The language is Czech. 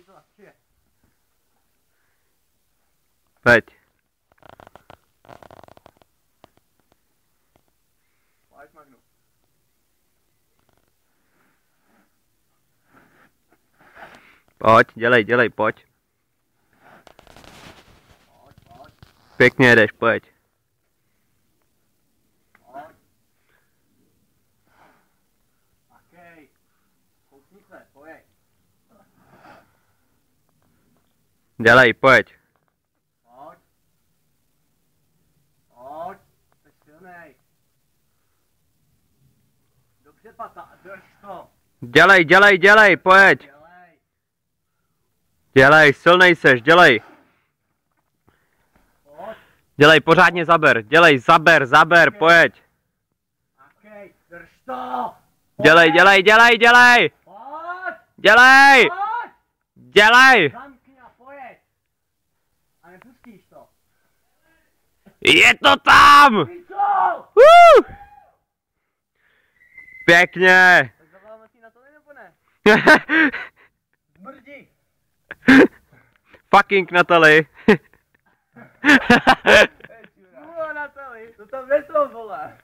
ti to zakřije. Pojď. Pojď, Magnu. Pojď, dělej, pojď. Pojď. Pěkně jedeš, pojď. Pojď. Okej. Koukni se, pojď. Dělej, pojď. Pojď. Pojď. Jsi silnej. Dobře, pata, drž to. Dělej, pojď. Dělej. Dělej, silnej seš, dělej. Pojď. Dělej, pořádně zaber, dělej, zaber, pojď. Okej, drž to. Dělej. Pojď. Dělej. Pojď. Dělej. Zamkni a pojď. A nepustíš to. Je to tam. Píčo! Pěkně. Tak zavoláme si na to nebo ne? Zmrdí. Fucking Natalie. Natali, to tam nesou, vole.